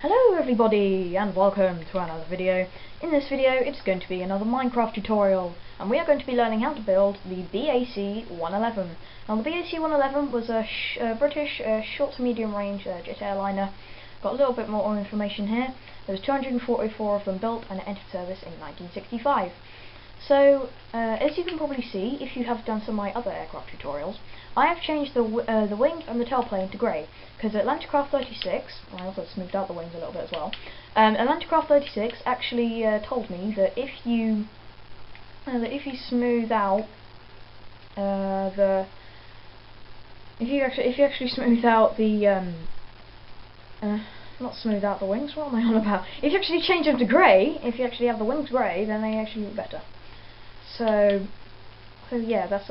Hello everybody and welcome to another video. In this video it's going to be another Minecraft tutorial and we are going to be learning how to build the BAC 111. Now the BAC 111 was a British short to medium range jet airliner. Got a little bit more information here. There was 244 of them built and it entered service in 1965. So, as you can probably see, if you have done some of my other aircraft tutorials, I have changed the wing and the tailplane to grey, because Atlanticraft 36, I also smoothed out the wings a little bit as well, Atlanticraft 36 actually told me that if you smooth out if you actually smooth out the not smooth out the wings, what am I on about? If you actually change them to grey, if you actually have the wings grey, then they actually look better. So yeah, that's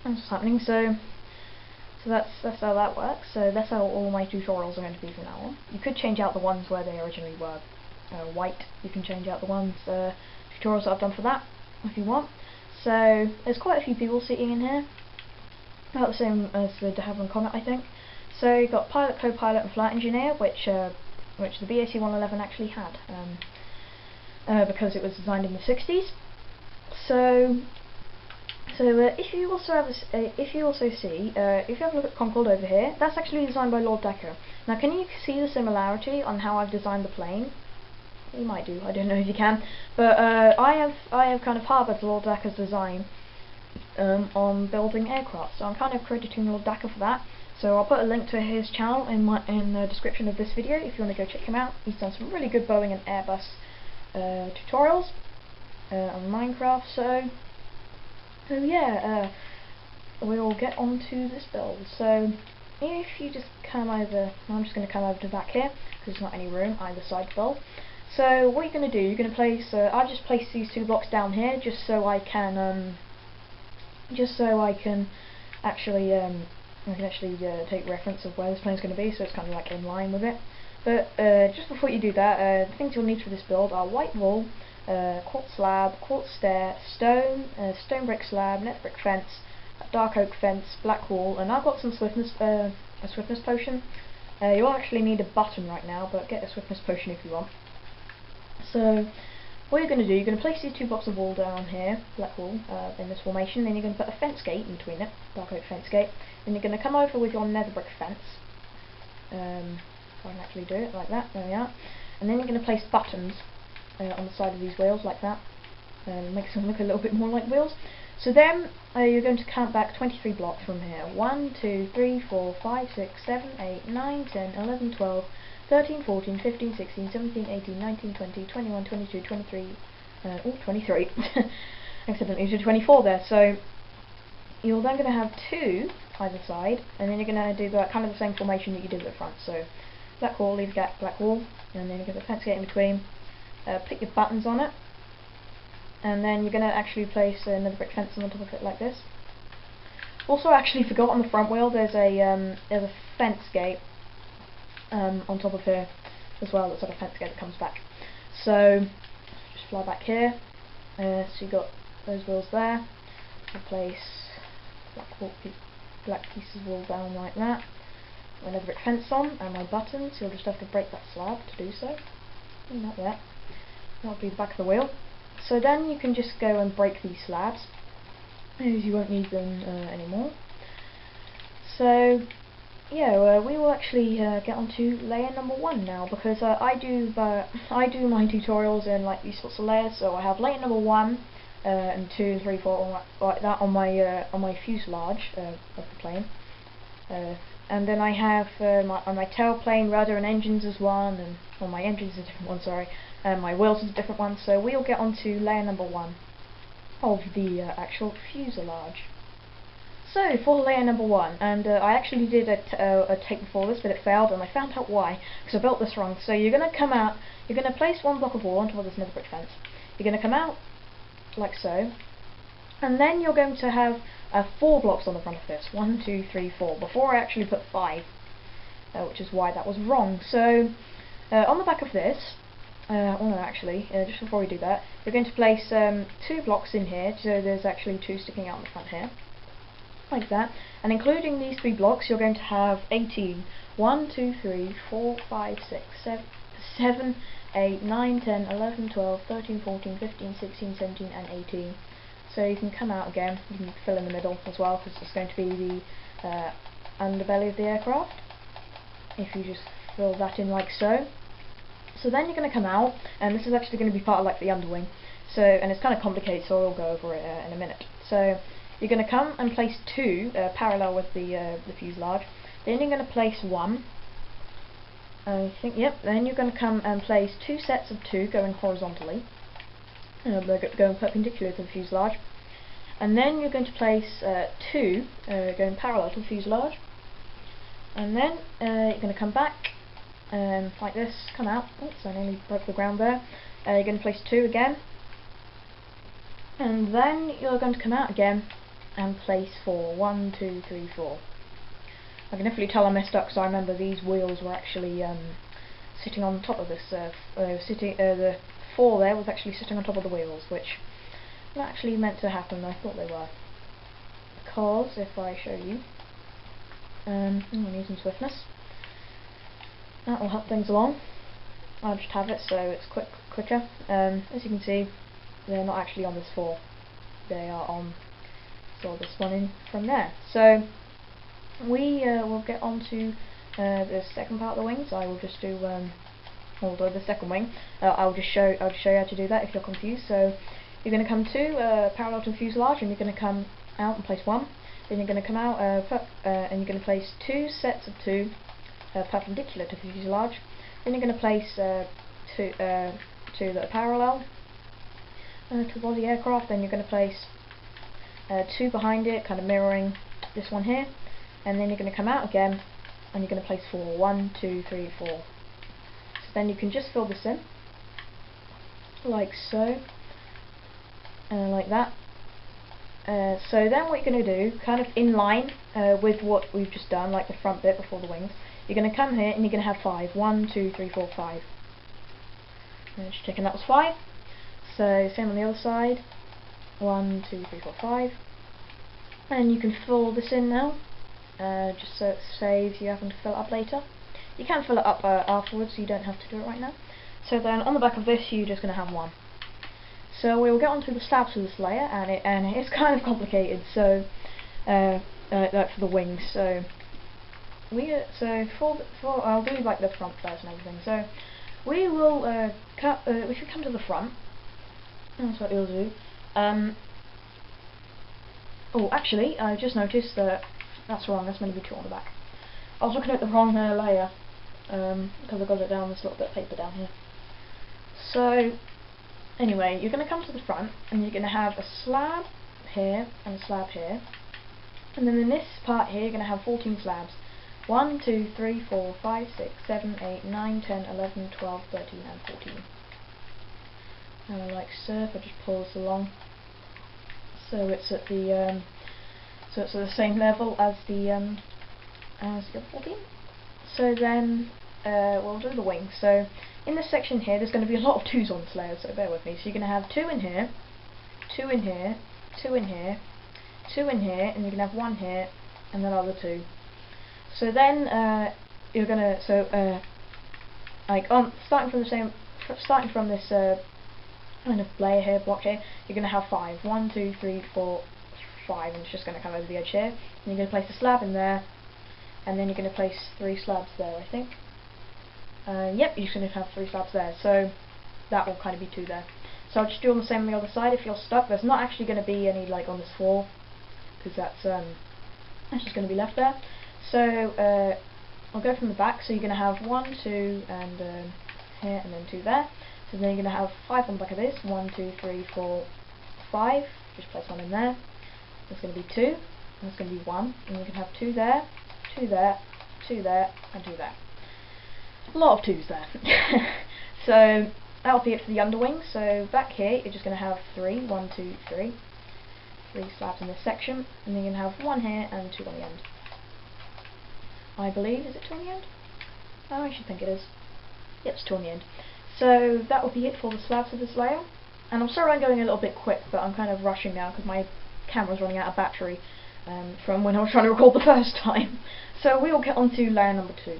what's happening. So that's how that works. So that's how all my tutorials are going to be from now on. You could change out the ones where they originally were white. You can change out the ones tutorials that I've done for that if you want. So there's quite a few people sitting in here, about the same as the De Havilland Comet, I think. So you've got pilot, co-pilot, and flight engineer, which the BAC 111 actually had, because it was designed in the 60s. So if you also have if you have a look at Concord over here, that's actually designed by Lord Dakr. Now, can you see the similarity on how I've designed the plane? You might do. I don't know if you can, but I have kind of harboured Lord Dakr's design on building aircraft. So I'm kind of crediting Lord Dakr for that. So I'll put a link to his channel in the description of this video if you want to go check him out. He's done some really good Boeing and Airbus tutorials on Minecraft. So yeah, we'll get on to this build. So if you just come over, I'm just going to come over to the back here because there's not any room either side to build. So what you're going to do, you're going to place, I've just placed these two blocks down here just so I can actually take reference of where this plane's going to be, so it's kind of like in line with it. But just before you do that, the things you'll need for this build are white wool, quartz slab, quartz stair, stone brick slab, net brick fence, dark oak fence, black wool, and I've got some swiftness potion. You'll actually need a button right now, but get a swiftness potion if you want. So what you're going to do, you're going to place these two blocks of wool down here, black wool, in this formation. Then you're going to put a fence gate in between it, dark oak fence gate. Then you're going to come over with your nether brick fence. If I can actually do it like that, there we are. And then you're going to place buttons on the side of these wheels like that, makes them look a little bit more like wheels. So then you're going to count back 23 blocks from here. 1, 2, 3, 4, 5, 6, 7, 8, 9, 10, 11, 12, 13, 14, 15, 16, 17, 18, 19, 20, 21, 22, 23, 23. Accidentally did 24 there. So you're then going to have 2 either side, and then you're going to do that kind of the same formation that you did at the front. So black wall, leave gap, black wall, and then you get the fence gate in between. Put your buttons on it, and then you're going to actually place another brick fence on top of it like this. Also, I actually forgot on the front wheel there's a fence gate on top of here as well. That's like a fence gate that comes back. So just fly back here. So you got those wheels there. I'll place black pieces of wool down like that. Another brick fence on, and my buttons. You'll just have to break that slab to do so. Not yet. That'll be the back of the wheel. So then you can just go and break these slabs, as you won't need them anymore. So yeah, we will actually get onto layer number 1 now, because I do my tutorials in like these sorts of layers. So I have layer number 1 and 2 and 3, 4 like that on my fuselage of the plane. And then I have on my tailplane, rudder and engines is one, and on my engines is a different one, sorry, and my wheels is a different one. So we'll get onto layer number 1 of the actual fuselage. So for layer number 1, and I actually did a take before this, but it failed, and I found out why, because I built this wrong. So you're going to come out, you're going to place 1 block of wool on top of this nether brick fence. You're going to come out like so, and then you're going to have 4 blocks on the front of this. 1, 2, 3, 4. Before I actually put 5, which is why that was wrong. So on the back of this, just before we do that, you're going to place 2 blocks in here. So there's actually 2 sticking out in the front here, like that. And including these 3 blocks, you're going to have 18 1, 2, 3, 4, 5, 6, 7, 8, 9, 10, 11, 12, 13, 14, 15, 16, 17 and 18. So you can come out again, you can fill in the middle as well, because it's going to be the underbelly of the aircraft. If you just fill that in like so. So then you're going to come out, and this is actually going to be part of like the underwing. So, and it's kind of complicated, so I'll go over it in a minute. So you're going to come and place 2 parallel with the fuselage. Then you're going to place 1. I think, yep. Then you're going to come and place 2 sets of 2 going horizontally. They're going perpendicular to the fuselage. And then you're going to place 2 going parallel to the fuselage. And then you're going to come back like this, come out. Oops, I nearly broke the ground there. You're going to place 2 again. And then you're going to come out again and place 4. 1, 2, 3, 4. I can definitely tell I messed up because I remember these wheels were actually sitting on top of this. The 4 there was actually sitting on top of the wheels, which not actually meant to happen. I thought they were. Because if I show you, I'm using swiftness. That will help things along. I'll just have it so it's quicker. As you can see, they're not actually on this 4. They are on this one in from there. So we will get on to the second part of the wings. I will just do the second wing. I'll just show you how to do that if you're confused. So you're going to come to parallel to the fuselage, and you're going to come out and place 1. Then you're going to come out and you're going to place 2 sets of 2 perpendicular to the fuselage. Then you're going to place 2 that are parallel to the body aircraft. Then you're going to place 2 behind it, kind of mirroring this one here. And then you're going to come out again, and you're going to place 4. 1, 2, 3, 4. So then you can just fill this in, like so, like that. So then what you're going to do, kind of in line with what we've just done, like the front bit before the wings, you're going to come here and you're going to have 5. 1, 2, 3, 4, 5. Just checking that was 5. So same on the other side. 1, 2, 3, 4, 5. And you can fill this in now, just so it saves you having to fill it up later. You can fill it up afterwards, so you don't have to do it right now. So then on the back of this, you're just going to have 1. So we will get onto the slabs of this layer, and it's kind of complicated. So like for the wings. So I'll do like the front first and everything. So we will if you come to the front, that's what we'll do. Oh, actually, I just noticed that that's wrong. That's meant to be 2 on the back. I was looking at the wrong layer because I got it down this little bit of paper down here. So anyway, you're going to come to the front, and you're going to have a slab here and a slab here, and then in this part here you're going to have 14 slabs. 1, 2, 3, 4, 5, 6, 7, 8, 9, 10, 11, 12, 13 and 14. And like so, if I just pull this along, so it's at the same level as the other 14. So then we'll do the wings. So in this section here, there's going to be a lot of 2s on this layer, so bear with me. So you're going to have 2 in here, 2 in here, 2 in here, 2 in here, and you can have 1 here, and then other 2. So then you're gonna like starting from this kind of layer here, block here, you're gonna have 5. 1, 2, 3, 4, 5, and it's just gonna come over the edge here. And you're gonna place a slab in there, and then you're gonna place 3 slabs there, I think. Yep, you're gonna have 3 slabs there. So that will kind of be 2 there. So I'll just do on the same on the other side. If you're stuck, there's not actually going to be any like on this floor, because that's just going to be left there. So I'll go from the back. So you're going to have 1, 2, and here, and then 2 there. So then you're going to have 5 on the back of this. 1, 2, 3, 4, 5. Just place 1 in there. There's going to be 2, and there's going to be 1, and you can have 2 there, 2 there, 2 there, and 2 there. A lot of 2s there. So that'll be it for the underwing. So back here you're just going to have 3, 1, 2, 3 slabs in this section, and then you're going to have 1 here and 2 on the end. I believe, is it 2 on the end? Oh, I should think it is. Yep, it's 2 on the end. So that will be it for the slabs of this layer. And I'm sorry I'm going a little bit quick, but I'm kind of rushing now because my camera's running out of battery from when I was trying to record the first time. So we will get onto layer number 2.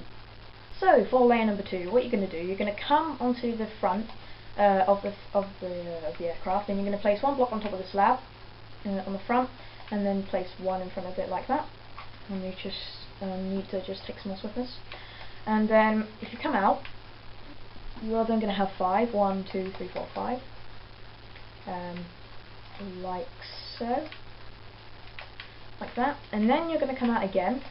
So for layer number 2, what you're going to do, you're going to come onto the front of the aircraft, and you're going to place one block on top of the slab on the front, and then place one in front of it like that. And you just need to just take some more swiftness. And then if you come out, you are then going to have 5. 1, 2, 3, 4, 5. Like so. Like that. And then you're going to come out again.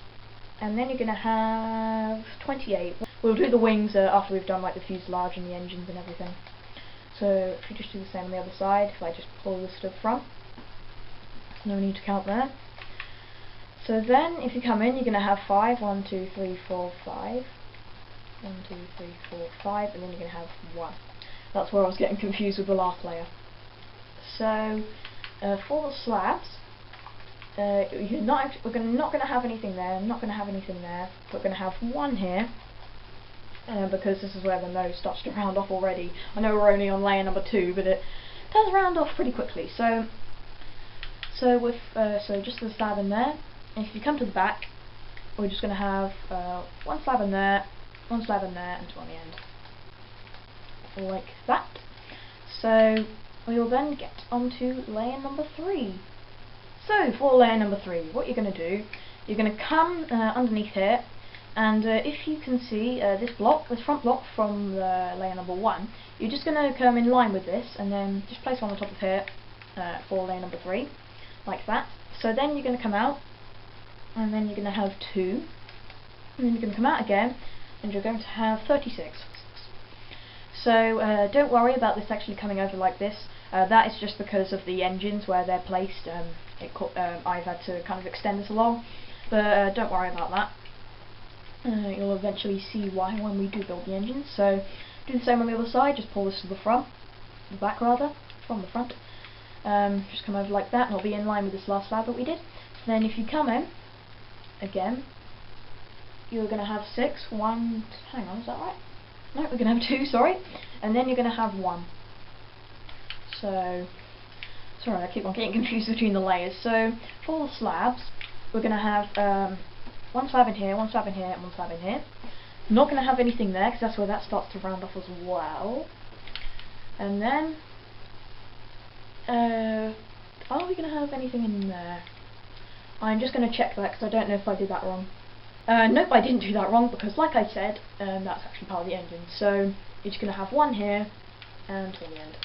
And then you're going to have 28. We'll do the wings after we've done like the fuselage and the engines and everything. So if you just do the same on the other side, if I just pull this to the front, no need to count there. So then if you come in, you're going to have 5. 1, 2, 3, 4, 5. 1, 2, 3, 4, 5, and then you're going to have 1. That's where I was getting confused with the last layer. So for the slabs, we're not going to have anything there, not going to have anything there. We're going to have 1 here, because this is where the nose starts to round off already. I know we're only on layer number 2, but it does round off pretty quickly. So just the slab in there. And if you come to the back, we're just going to have 1 slab in there, 1 slab in there, and 2 on the end, like that. So we will then get onto layer number 3. So for layer number 3, what you're going to do, you're going to come underneath here, and if you can see this front block from layer number 1, you're just going to come in line with this, and then just place one on top of here for layer number 3, like that. So then you're going to come out, and then you're going to have 2, and then you're going to come out again, and you're going to have 36. So don't worry about this actually coming over like this. That is just because of the engines where they're placed. I've had to kind of extend this along, but don't worry about that. You'll eventually see why when we do build the engines. So do the same on the other side. Just pull this to the front, the back rather, from the front. Just come over like that, and it'll be in line with this last slab that we did. Then if you come in again, you're going to have 6. 1. Hang on, is that right? No, we're going to have 2. Sorry, and then you're going to have 1. So, sorry, I keep on getting confused between the layers. So, for the slabs, we're going to have 1 slab in here, 1 slab in here, and 1 slab in here. Not going to have anything there, because that's where that starts to round off as well. And then, are we going to have anything in there? I'm just going to check that, because I don't know if I did that wrong. Nope, I didn't do that wrong, because like I said, that's actually part of the engine. So, you're just going to have 1 here, and 2 on the end.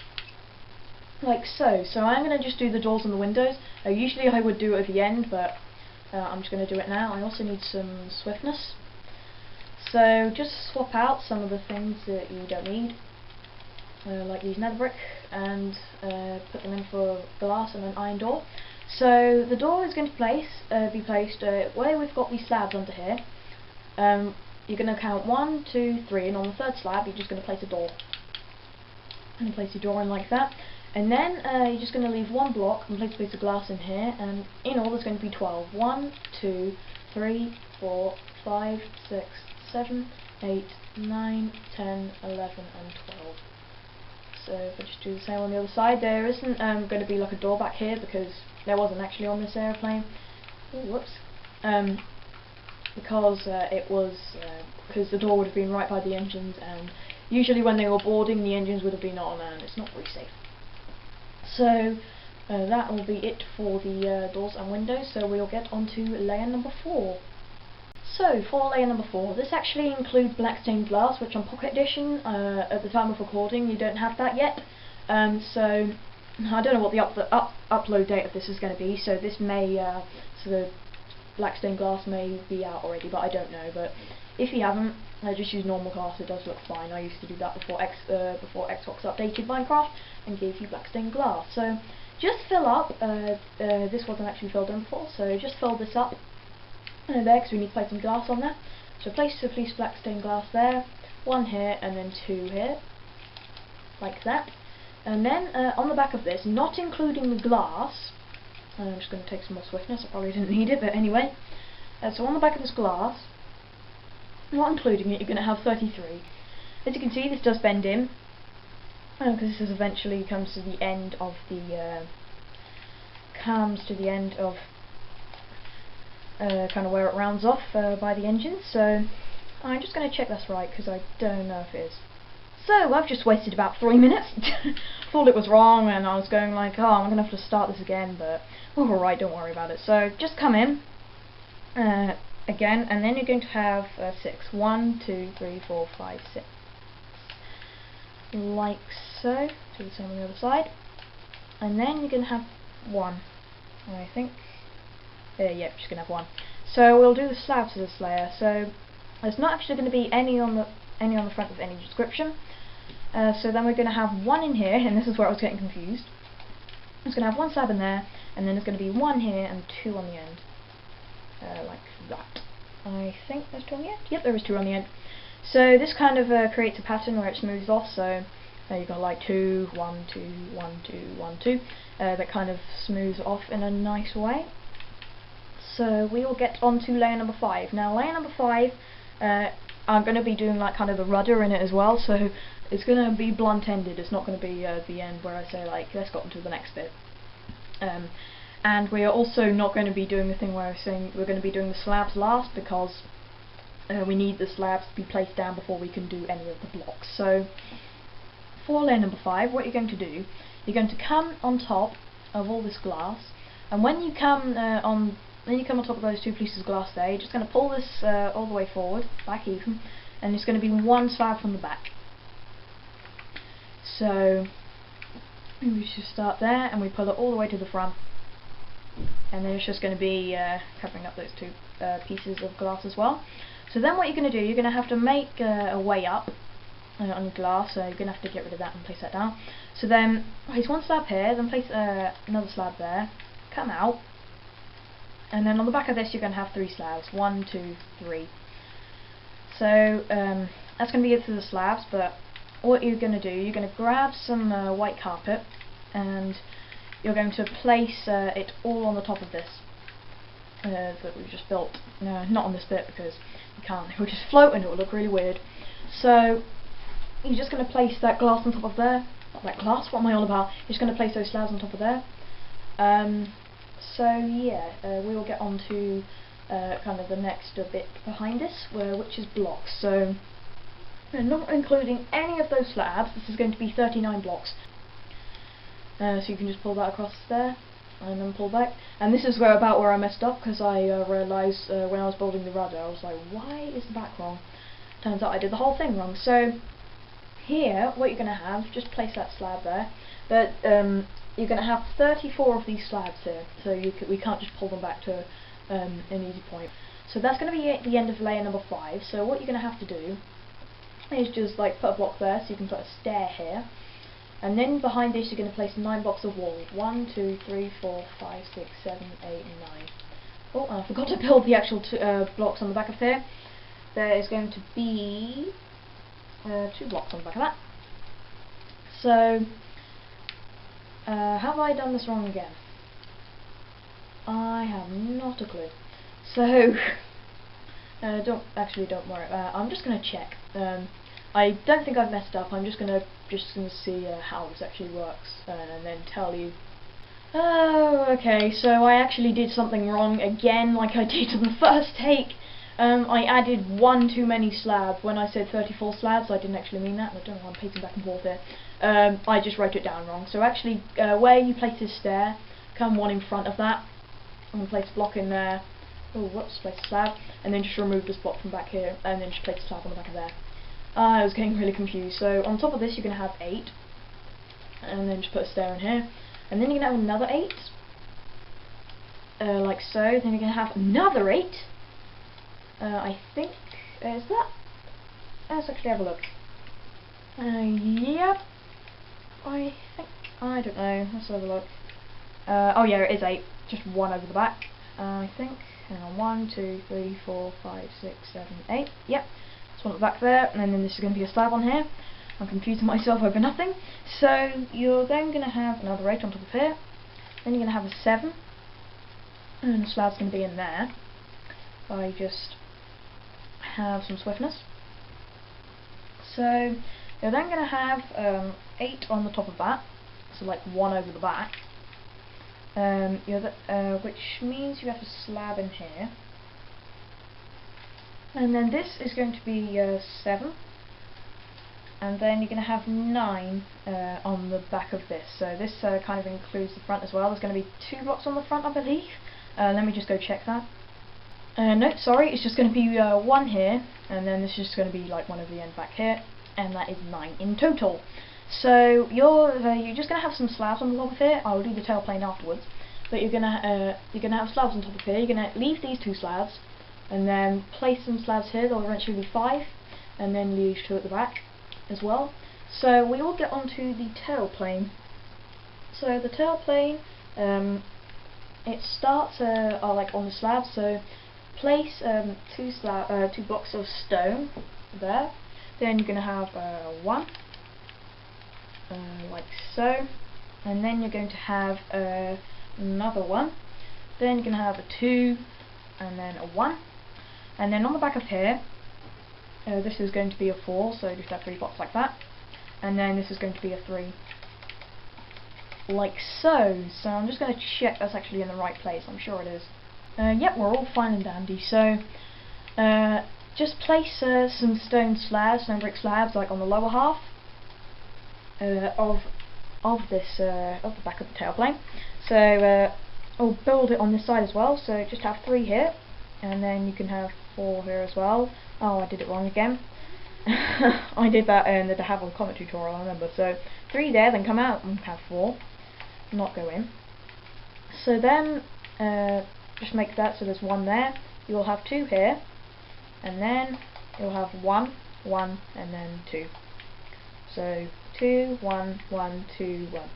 Like so. So I'm going to just do the doors and the windows. Usually I would do it at the end, but I'm just going to do it now. I also need some swiftness. So just swap out some of the things that you don't need, like these nether brick, and put them in for glass and an iron door. So the door is going to be placed where we've got these slabs under here. You're going to count 1, 2, 3, and on the 3rd slab you're just going to place a door. And place your door in like that. And then you're just going to leave 1 block and place a piece of glass in here, and in all there's going to be 12. 1, 2, 3, 4, 5, 6, 7, 8, 9, 10, 11, and 12. So if I just do the same on the other side, there isn't going to be like a door back here, because there wasn't actually on this airplane. Ooh, whoops. Because it was because the door would have been right by the engines, and usually when they were boarding, the engines would have been on, and it's not very safe. So that will be it for the doors and windows. So we'll get onto layer number 4. So for layer number 4, this actually includes black stained glass, which on Pocket Edition, at the time of recording, you don't have that yet. So I don't know what the upload date of this is going to be. So this may, so the black stained glass may be out already, but I don't know. But if you haven't, just use normal glass. It does look fine. I used to do that before Xbox updated Minecraft and gave you black stained glass. So just fill up. This wasn't actually filled in before, so just fill this up there, because we need to place some glass on there. So place a piece of black stained glass there, 1 here, and then 2 here, like that. And then on the back of this, not including the glass, I'm just going to take some more swiftness. I probably didn't need it, but anyway. So on the back of this glass, not including it, you're going to have 33. As you can see, this does bend in, because this is eventually comes to the end of the kind of where it rounds off by the engine. So I'm just going to check that's right, because I don't know if it is. So I've just wasted about 3 minutes. Thought it was wrong, and I was going like, oh, I'm going to have to start this again, but alright, don't worry about it. So just come in again, and then you're going to have 6. 1, 2, 3, 4, 5, 6. Like so. Do the same on the other side. And then you're going to have 1. I think. Yep, just going to have 1. So we'll do the slabs of this layer. So there's not actually going to be any on the front of any description. So then we're going to have 1 in here, and this is where I was getting confused. It's going to have 1 slab in there, and then there's going to be 1 here and 2 on the end. Like that. I think there's 2 on the end? Yep, there is 2 on the end. So this kind of creates a pattern where it smooths off, so you've got like 2, 1, 2, 1, 2, 1, 2. That kind of smooths off in a nice way. So we will get on to layer number 5. Now layer number 5, I'm going to be doing like kind of the rudder in it as well, so it's going to be blunt-ended. It's not going to be the end where I say like, let's go on to the next bit. And we are also not going to be doing the thing where I was saying we're going to be doing the slabs last, because we need the slabs to be placed down before we can do any of the blocks. So for layer number 5, what you're going to do, you're going to come on top of all this glass, and when you come on top of those 2 pieces of glass there, you're just going to pull this all the way forward, back even, and it's going to be 1 slab from the back. So we should start there, and we pull it all the way to the front, and then it's just going to be covering up those 2 pieces of glass as well. So then what you're going to do, you're going to have to make a way up on the glass, so you're going to have to get rid of that and place that down. So then place 1 slab here, then place another slab there, come out, and then on the back of this you're going to have 3 slabs. 1, 2, 3. So that's going to be it for the slabs, but what you're going to do, you're going to grab some white carpet, and you're going to place it all on the top of this that we've just built. No, not on this bit, because you can't, it will just float and it will look really weird. So you're just going to place that glass on top of there. Not that glass, what am I on about? You're just going to place those slabs on top of there. So yeah, we will get on to kind of the next bit behind this, which is blocks. So not including any of those slabs, this is going to be 39 blocks. So you can just pull that across there, and then pull back. And this is where I messed up, because I realised when I was building the rudder, I was like, why is the back wrong? Turns out I did the whole thing wrong. So here, what you're going to have, just place that slab there, but you're going to have 34 of these slabs here, so we can't just pull them back to an easy point. So that's going to be at the end of layer number 5. So what you're going to have to do is just like put a block there, so you can put a stair here. And then behind this you're going to place 9 blocks of wall. 1, 2, 3, 4, 5, 6, 7, 8, 9. Oh, I forgot to build the actual blocks on the back of here. There is going to be 2 blocks on the back of that. So, have I done this wrong again? I have not a clue. So, don't worry. I'm just going to check. I don't think I've messed up. I'm just gonna see how this actually works, and then tell you. Oh, okay. So I actually did something wrong again, like I did on the first take. I added 1 too many slabs. When I said 34 slabs, I didn't actually mean that. I don't know why I'm pacing back and forth here. I just wrote it down wrong. So actually, where you place this stair, come 1 in front of that, and place a block in there. Oh, whoops, place a slab, and then just remove this block from back here, and then just place a slab on the back of there. I was getting really confused. So on top of this you're going to have 8, and then just put a stair in here, and then you're going to have another 8, like so. Then you're going to have another 8. I think, is that? Let's actually have a look. Yep. I think, I don't know. Let's have a look. Oh yeah, it is 8. Just 1 over the back. I think. Hang on. 1, 2, 3, 4, 5, 6, 7, 8. Yep. One at the back there, and then this is going to be a slab on here. I'm confusing myself over nothing. So you're then going to have another 8 on top of here. Then you're going to have a 7, and the slab's going to be in there. I just have some swiftness. So you're then going to have 8 on the top of that, so like 1 over the back. Which means you have a slab in here. And then this is going to be 7. And then you're going to have 9 on the back of this. So this kind of includes the front as well. There's going to be 2 blocks on the front, I believe. Let me just go check that. No, sorry, it's just going to be 1 here, and then this is just going to be like one of the end back here, and that is 9 in total. So you're just going to have some slabs on the top of here. I'll do the tail plane afterwards, but you're gonna have slabs on top of here. You're gonna leave these 2 slabs, and then place some slabs here. There'll eventually be 5, and then leave 2 at the back as well. So we will get onto the tail plane. So the tail plane, it starts like on the slab. So place 2 blocks of stone there. Then you're gonna have 1, like so, and then you're going to have another 1. Then you're gonna have a 2, and then a 1, and then on the back of here. This is going to be a 4, so just have 3 blocks like that, and then this is going to be a 3, like so. So I'm just going to check that's actually in the right place. I'm sure it is. Yep, we're all fine and dandy. So just place some stone brick slabs, like on the lower half of the back of the tail plane. So I'll build it on this side as well. So just have 3 here, and then you can have 4 here as well. Oh, I did it wrong again. I did that in the Havel Comet tutorial, I remember. So 3 there, then come out and have 4, not go in. So then just make that so there's 1 there. You'll have 2 here, and then you'll have 1, 1, and then 2. So 2, 1, 1, 2, 1,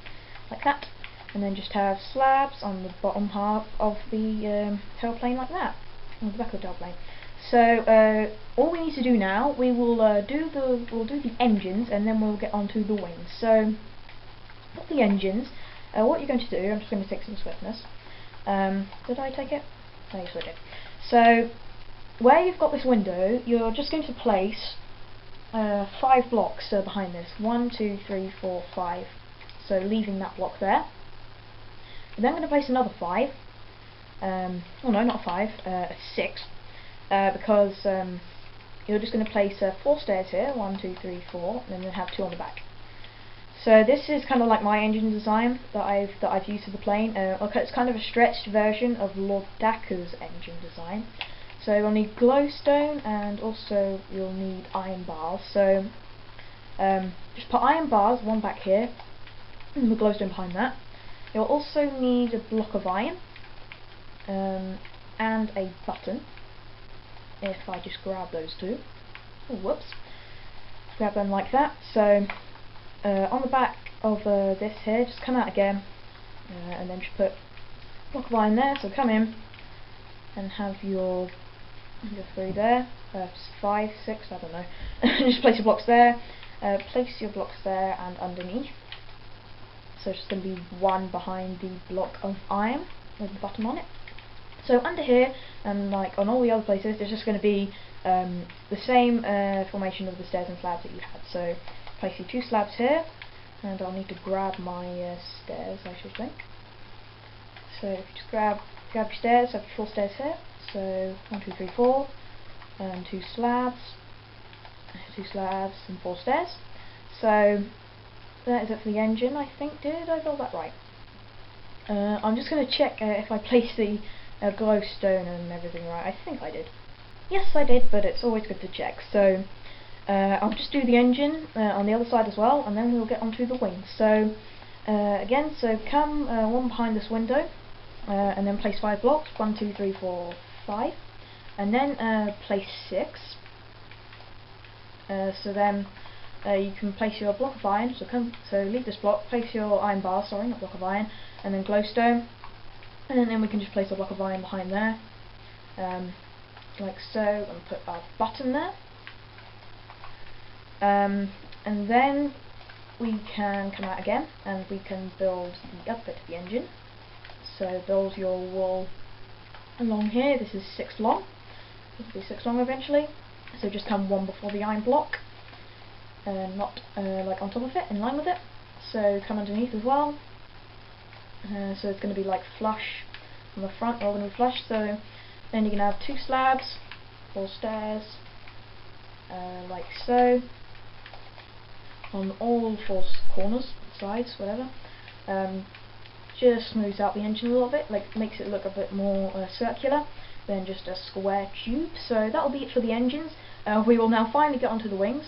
like that. And then just have slabs on the bottom half of the tail plane like that, on the back of the tail plane. So all we need to do now, we'll do the engines, and then we'll get onto the wings. So for the engines, what you're going to do, I'm just going to take some swiftness. Did I take it? No, yes I did. So where you've got this window, you're just going to place 5 blocks behind this. 1, 2, 3, 4, 5. So leaving that block there. And then I'm going to place another 5. Oh no, not 5. 6. Because you're just going to place 4 stairs here, 1, 2, 3, 4, and then have 2 on the back. So this is kind of like my engine design that I've used for the plane. Okay, it's kind of a stretched version of Lord Dakr's engine design. So you'll need glowstone, and also you'll need iron bars. So just put iron bars, 1 back here, and the glowstone behind that. You'll also need a block of iron and a button. If I just grab those 2, oh, whoops, grab them like that. So on the back of this here, just come out again, and then just put a block of iron there. So come in and have your 3 there, 5, 6, I don't know. Just place your blocks there, place your blocks there and underneath. So it's just going to be 1 behind the block of iron with the bottom on it. So under here, and like on all the other places, there's just going to be the same formation of the stairs and slabs that you had. So place your 2 slabs here, and I'll need to grab my stairs, I should think. So if you just grab your stairs, have 4 stairs here. So 1, 2, 3, 4, and 2 slabs, and 4 stairs. So that is it for the engine, I think. Did I build that right? I'm just going to check if I place the glowstone and everything right. I think I did. Yes, I did, but it's always good to check. So I'll just do the engine on the other side as well, and then we'll get onto the wings. So again, so come 1 behind this window, and then place 5 blocks. 1, 2, 3, 4, 5, and then place 6. So then you can place your block of iron. So leave this block, place your iron bar, sorry, not block of iron, and then glowstone. And then we can just place a block of iron behind there, like so, and put our button there. And then we can come out again, and we can build the other bit of the engine. So build your wall along here. This is 6 long. This will be 6 long eventually. So just come 1 before the iron block, not like on top of it, in line with it. So come underneath as well. So it's going to be like flush on the front, all going to be flush. So then you can have 2 slabs, 4 stairs, like so, on all 4 corners, sides, whatever. Just smooths out the engine a little bit, like makes it look a bit more circular than just a square tube. So that'll be it for the engines. We will now finally get onto the wings.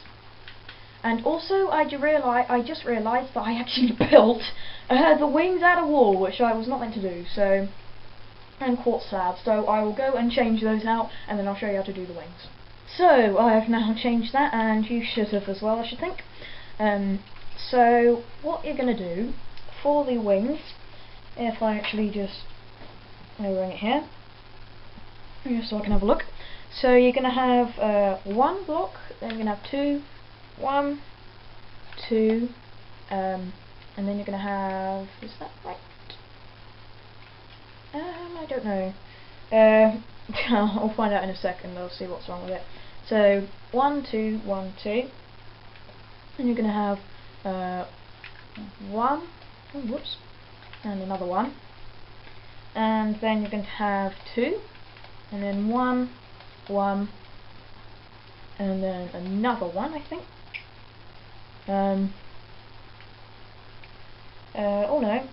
And also, I just realised that I actually built the wings out of wool, which I was not meant to do. So, and quartz slabs. So I will go and change those out, and then I'll show you how to do the wings. So I have now changed that, and you should have as well, I should think. So what you're going to do for the wings, if I actually just bring it here, just so I can have a look. So you're going to have 1 block, then you're going to have 2, 1, 2, and then you're going to have, is that right? I don't know. I'll find out in a second. I'll see what's wrong with it. So 1, 2, 1, 2, and you're going to have 1, oh, whoops, and another 1, and then you're going to have 2, and then 1, 1, and then another 1, I think. Oh no.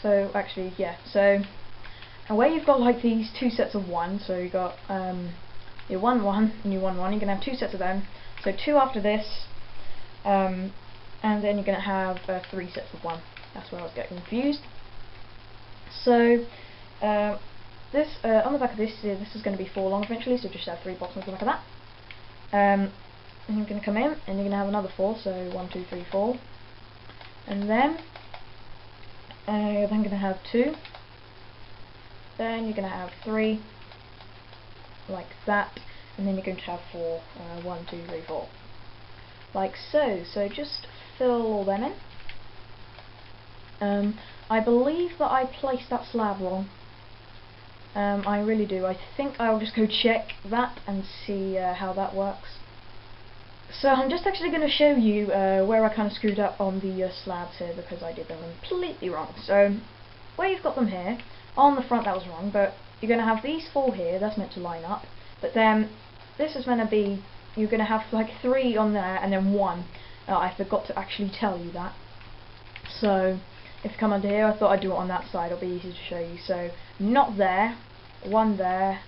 So actually, yeah. So where you've got like these 2 sets of 1, so you got your 1, 1, and your 1, 1. You're gonna have 2 sets of them. So 2 after this, and then you're gonna have 3 sets of 1. That's where I was getting confused. So this on the back of this is going to be 4 long eventually. So just have 3 blocks on the back of that. And you're going to come in, and you're going to have another 4. So 1, 2, 3, 4, and then you're then going to have 2. Then you're going to have 3, like that, and then you're going to have 4. 1, 2, 3, 4, like so. So just fill all them in. I believe that I placed that slab wrong. I really do. I think I'll just go check that and see how that works. So I'm just actually going to show you where I kind of screwed up on the slabs here, because I did them completely wrong. So where you've got them here, on the front that was wrong, but you're going to have these 4 here, that's meant to line up, but then this is meant to be, you're going to have like 3 on there and then 1. I forgot to actually tell you that. So if you come under here, I thought I'd do it on that side, it'll be easy to show you. So not there, 1 there,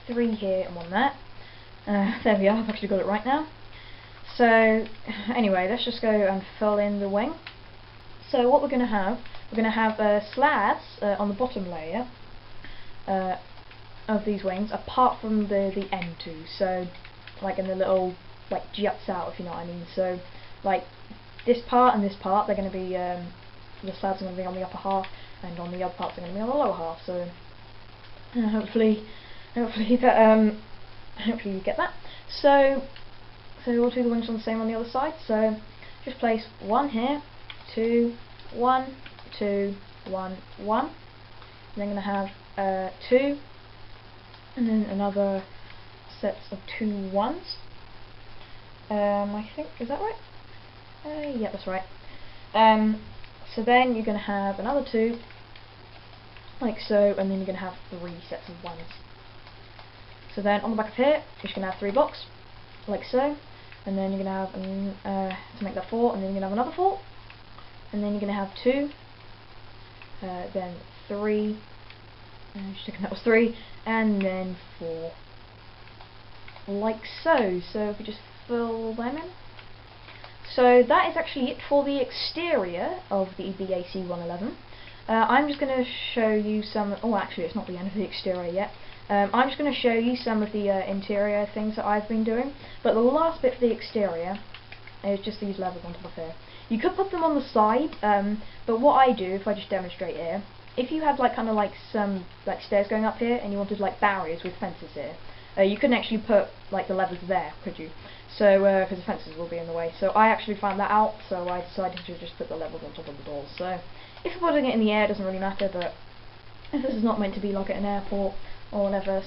3 here and 1 there. There we are, I've actually got it right now. So anyway, let's just go and fill in the wing. So what we're going to have slabs on the bottom layer of these wings, apart from the end 2. So like in the little, like, juts out, if you know what I mean. So like this part and this part, they're going to be the slabs are going to be on the upper half, and on the other parts are going to be on the lower half. So hopefully that hopefully you get that. So we'll do the wings on the same on the other side. So just place 1 here, 2, 1, 2, 1, 1. And then going to have 2, and then another sets of 2 1s. I think, is that right? Yeah, that's right. So then you're going to have another 2, like so, and then you're going to have 3 sets of 1s. So then on the back of here, you're just going to have 3 blocks, like so, and then you're going to have, to make that 4, and then you're going to have another 4, and then you're going to have 2, then 3, just thinking that was 3, and then 4, like so. So if we just fill them in. So that is actually it for the exterior of the BAC 111. I'm just going to show you some, oh actually it's not the end of the exterior yet. I'm just going to show you some of the interior things that I've been doing, but the last bit for the exterior is just these levels on top of here. You could put them on the side, but what I do, if I just demonstrate here, if you had like kind of like some like stairs going up here and you wanted like barriers with fences here, you couldn't actually put like the levers there, could you? So because the fences will be in the way. So I actually found that out, so I decided to just put the levels on top of the doors. So if you're putting it in the air, it doesn't really matter, but this is not meant to be like at an airport or whatever,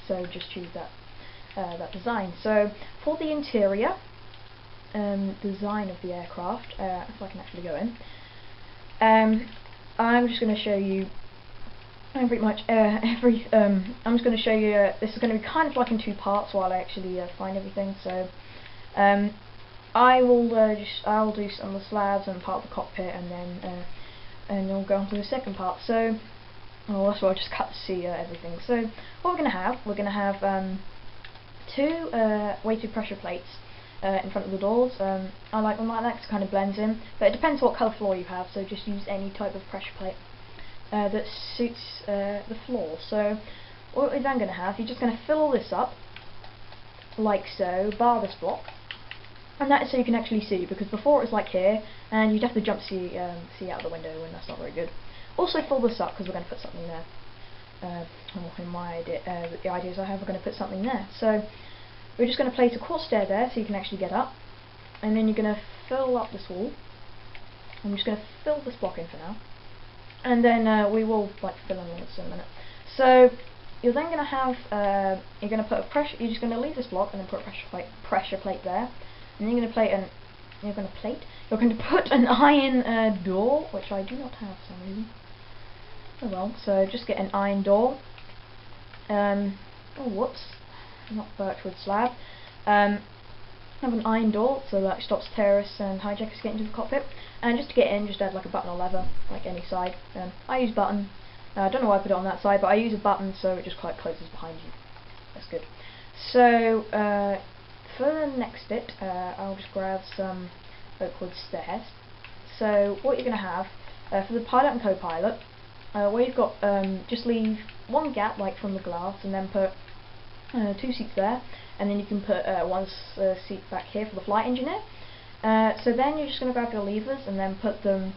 so just choose that design. So for the interior design of the aircraft, if I can actually go in, I'm just going to show you and pretty much I'm just going to show you. This is going to be kind of like in 2 parts while I actually find everything. So I'll do some of the slabs and part of the cockpit, and then we'll go on to the second part. So that's why I'll just cut to see everything. So what we're going to have 2 weighted pressure plates in front of the doors. I like them like that because it kind of blends in, but it depends what colour floor you have, so just use any type of pressure plate that suits the floor. So what we're then going to have, you're just going to fill all this up like so, bar this block, and that is so you can actually see, because before it was like here and you'd have to jump see out the window, and that's not very good. Also fill this up because we're going to put something there. In my idea, the ideas I have, we're going to put something there. So we're just going to place a quartz stair there so you can actually get up, and then you're going to fill up this wall. I'm just going to fill this block in for now, and then we will fill in this in a minute. So you're then going to have you're going to put a pressure. You're just going to leave this block and then put a pressure plate there, and then you're going to You're going to put an iron door, which I do not have for some reason. Oh well. So just get an iron door. Oh whoops. Not birchwood slab. Have an iron door so that stops terrorists and hijackers getting into the cockpit. And just to get in, just add like a button or lever, like any side. I use button. I don't know why I put it on that side, but I use a button so it just quite closes behind you. That's good. So for the next bit, I'll just grab some oakwood stairs. So what you're going to have for the pilot and co-pilot, where you've got just leave 1 gap from the glass, and then put 2 seats there, and then you can put 1 seat back here for the flight engineer. So then you're just going to grab your levers and then put them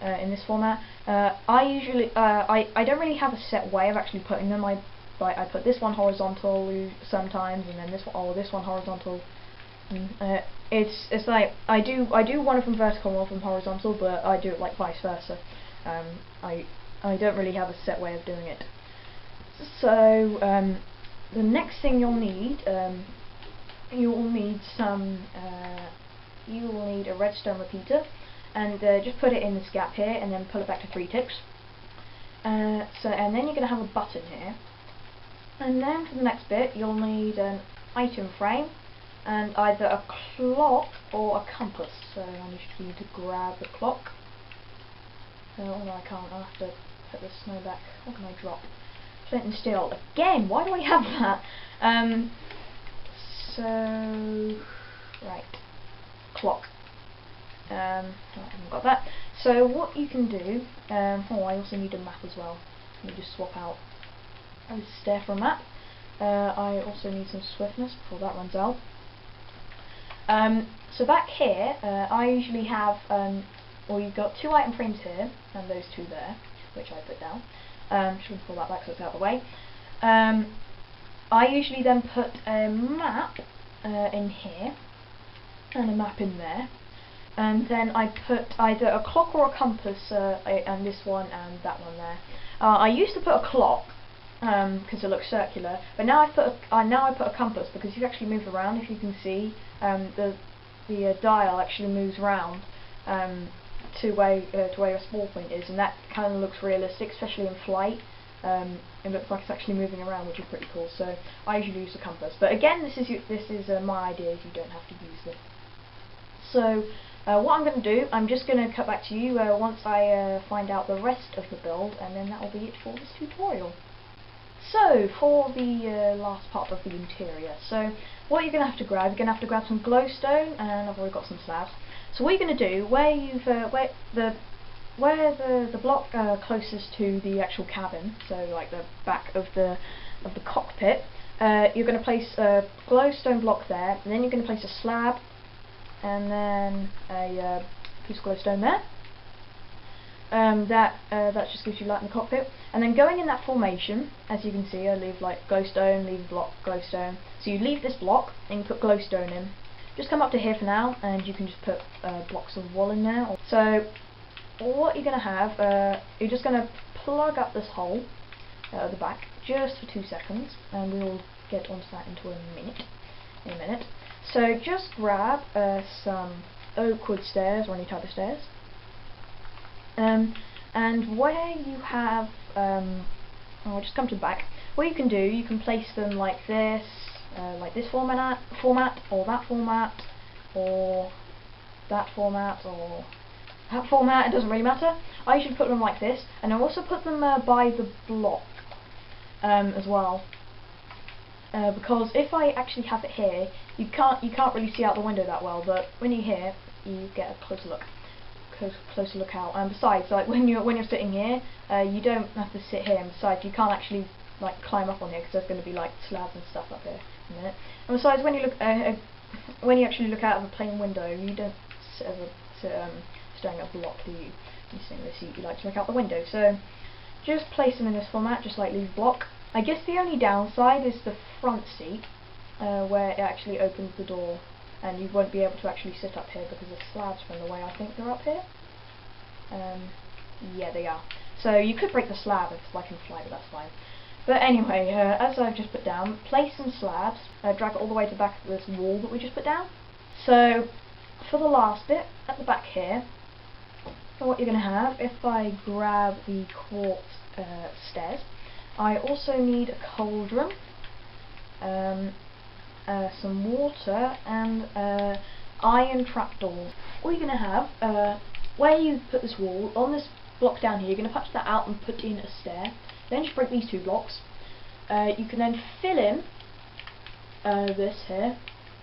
in this format. I don't really have a set way of actually putting them. I put this one horizontal sometimes, and then this one horizontal. It's like I do one of them vertical and one of them horizontal, but I do it like vice versa. I don't really have a set way of doing it. So the next thing you'll need, you will need a redstone repeater, and just put it in this gap here, and then pull it back to 3 ticks. And then you're going to have a button here, and then for the next bit you'll need an item frame and either a clock or a compass. So I need you to grab the clock. Oh no, I can't. I'll have to put the snow back. What can I drop? Flint and steel again. Why do I have that? So right, clock. I haven't got that. So what you can do? Oh, I also need a map as well. Let me just swap out a stair for a map. I also need some swiftness before that runs out. So back here, I usually have, well, you've got 2 item frames here, and those 2 there, which I put down. Just going to pull that back so it's out of the way. I usually then put a map in here, and a map in there, and then I put either a clock or a compass, and this one and that one there. I used to put a clock, because it looks circular, but now I put a compass, because if you actually move around, if you can see, the dial actually moves around to where your spawn point is, and that kind of looks realistic, especially in flight. It looks like it's actually moving around, which is pretty cool. So I usually use a compass, but again, this is my idea. You don't have to use it. So what I'm going to do, I'm just going to cut back to you once I find out the rest of the build, and then that will be it for this tutorial. So for the last part of the interior, so what you're going to have to grab, you're going to have to grab some glowstone, and I've already got some slabs. So what you're going to do, where the block closest to the actual cabin, so like the back of the cockpit, you're going to place a glowstone block there, and then you're going to place a slab, and then a piece of glowstone there. That just gives you light in the cockpit, and then going in that formation, as you can see, I leave like glowstone, leave a block, glowstone. So you leave this block and you put glowstone in. Just come up to here for now, and you can just put blocks of wool in there. So what you're going to have, you're just going to plug up this hole at the back just for 2 seconds, and we'll get onto that in a minute. So just grab some oakwood stairs or any type of stairs. And where you have I'll just come to the back. What you can do, you can place them like this format, or that format, or that format, or that format. It doesn't really matter. I usually put them like this, and I also put them by the block as well. Because if I actually have it here, you can't really see out the window that well. But when you're here, you get a closer look out. And besides, like when you're sitting here, you don't have to sit here. And besides, you can't actually like climb up on here because there's going to be like slabs and stuff up here in a minute. And besides, when you actually look out of a plain window, you don't sit staring at a block, do you? You're sitting in the seat. You like to look out the window. So just place them in this format, just like leave block. I guess the only downside is the front seat, where it actually opens the door, and you won't be able to actually sit up here because the slabs from the way I think they're up here. Yeah, they are. So you could break the slab if it's like in flight, but that's fine. But anyway, as I've just put down, place some slabs, drag it all the way to the back of this wall that we just put down. So for the last bit, at the back here, what you're going to have, if I grab the quartz stairs, I also need a cauldron, some water, and iron trapdoor. All you're going to have, where you put this wall, on this block down here, you're going to punch that out and put in a stair. Then just break these two blocks. You can then fill in this here,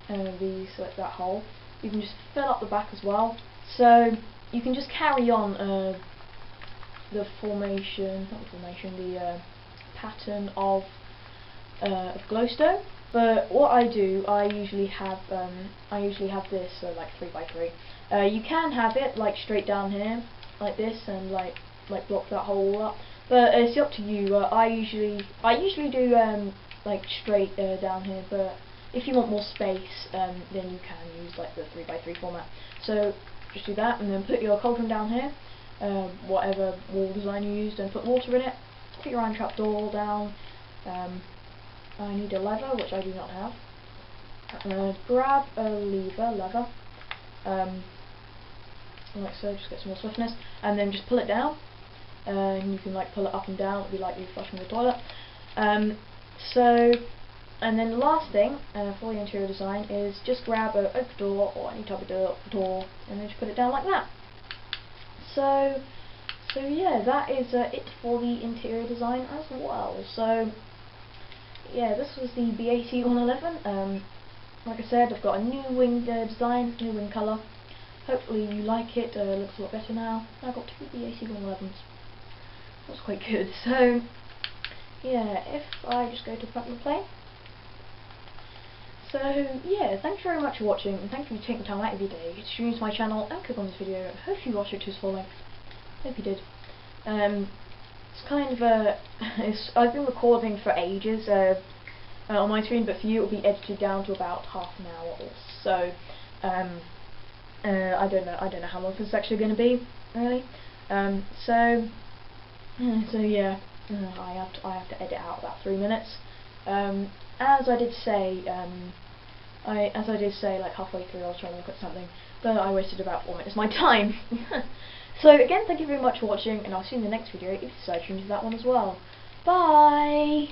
that hole. You can just fill up the back as well. So you can just carry on the pattern of glowstone. But what I do, I usually have this like 3x3. You can have it like straight down here, like this, and like block that hole up. But it's up to you. I usually do like straight down here. But if you want more space, then you can use like the 3x3 format. So just do that, and then put your cauldron down here, whatever wall design you used, and put water in it. Put your iron trapdoor down. I need a lever, which I do not have. Grab a lever, like so, just get some more swiftness, and then just pull it down. And you can like pull it up and down. It'll be like you're flushing the toilet. And then the last thing for the interior design is just grab an oak door or any type of door, and then just put it down like that. So yeah, that is it for the interior design as well. So yeah, this was the BAC 111. Like I said, I've got a new wing design, new wing colour. Hopefully you like it. Looks a lot better now. I've got two BAC 111s. That's quite good. So yeah, if I just go to Platinum Play. So yeah, thanks very much for watching, and thank you for taking time out of your day to stream to my channel and click on this video. I hope you watched it to its full length. Hope you did. It's kind of I've been recording for ages on my screen, but for you it will be edited down to about half an hour or so. I don't know how long this is actually going to be, really. So yeah, I have to edit out about 3 minutes. As I did say, like halfway through, I was trying to look at something, but I wasted about 4 minutes of my time. So again, thank you very much for watching, and I'll see you in the next video if you decide to tune into that one as well. Bye!